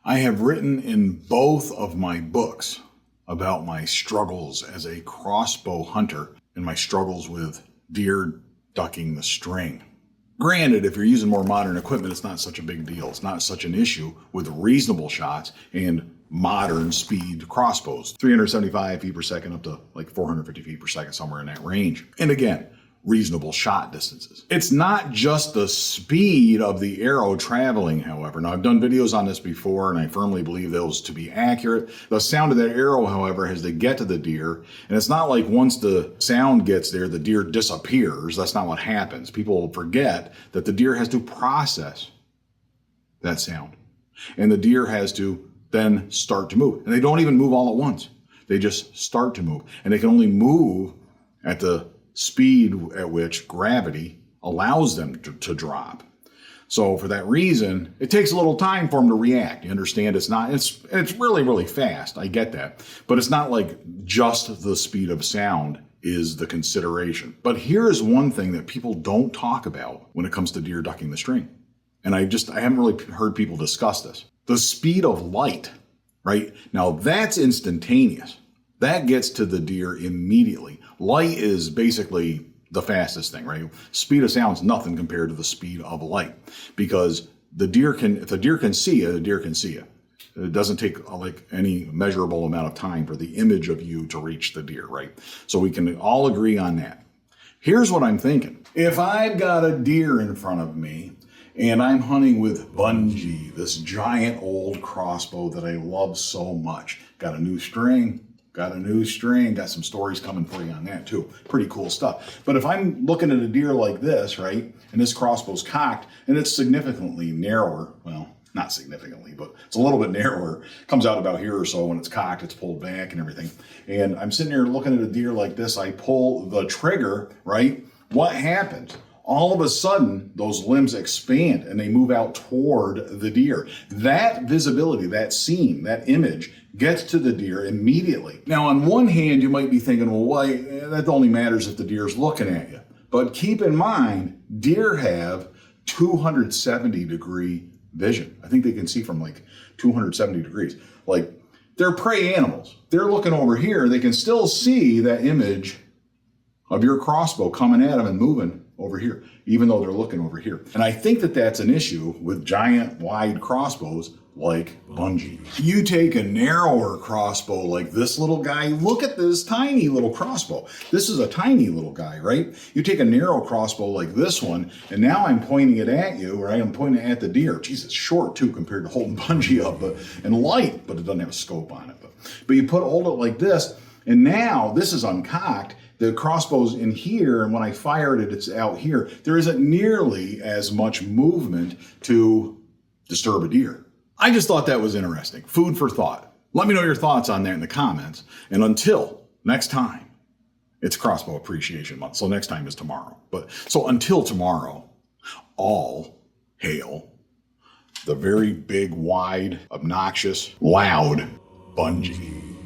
I have written in both of my books about my struggles as a crossbow hunter and my struggles with deer ducking the string. Granted, if you're using more modern equipment, it's not such a big deal. It's not such an issue with reasonable shots and modern speed crossbows. 375 feet per second up to like 450 feet per second, somewhere in that range. And again, reasonable shot distances. It's not just the speed of the arrow traveling, however. Now, I've done videos on this before, and I firmly believe those to be accurate. The sound of that arrow, however, has to get to the deer, and it's not like once the sound gets there, the deer disappears. That's not what happens. People forget that the deer has to process that sound, and the deer has to then start to move. And they don't even move all at once. They just start to move, and they can only move at the speed at which gravity allows them to drop. So for that reason, it takes a little time for them to react. You understand? It's really, really fast. I get that. But it's not like just the speed of sound is the consideration. But here is one thing that people don't talk about when it comes to deer ducking the string. And I haven't really heard people discuss this. The speed of light, right? Now that's instantaneous. That gets to the deer immediately. Light is basically the fastest thing, right? Speed of sound is nothing compared to the speed of light, because if the deer can see you, the deer can see you. It doesn't take like any measurable amount of time for the image of you to reach the deer, right? So we can all agree on that. Here's what I'm thinking. If I've got a deer in front of me and I'm hunting with Bunjie, this giant old crossbow that I love so much, got a new string, got some stories coming for you on that too. Pretty cool stuff. But if I'm looking at a deer like this, right, and this crossbow's cocked, and it's significantly narrower, well, not significantly, but it's a little bit narrower, comes out about here or so. When it's cocked, it's pulled back and everything. And I'm sitting here looking at a deer like this, I pull the trigger, right? What happens? All of a sudden, those limbs expand and they move out toward the deer. That visibility, that scene, that image gets to the deer immediately. Now, on one hand, you might be thinking, well, why? That only matters if the deer's looking at you. But keep in mind, deer have 270-degree vision. I think they can see from like 270 degrees. Like, they're prey animals. They're looking over here. They can still see that image of your crossbow coming at them and moving over here, even though they're looking over here. And I think that that's an issue with giant, wide crossbows like Bunjie. You take a narrower crossbow like this little guy, look at this tiny little crossbow. This is a tiny little guy, right? You take a narrow crossbow like this one, and now I'm pointing it at you, right? I'm pointing it at the deer. Geez, it's short too compared to holding Bunjie up, and light, but it doesn't have a scope on it. But you hold it like this, and now this is uncocked. The crossbow's in here, and when I fired it, it's out here. There isn't nearly as much movement to disturb a deer. I just thought that was interesting. Food for thought. Let me know your thoughts on that in the comments. And until next time, it's Crossbow Appreciation Month. So next time is tomorrow. So until tomorrow, all hail the very big, wide, obnoxious, loud Bunjie.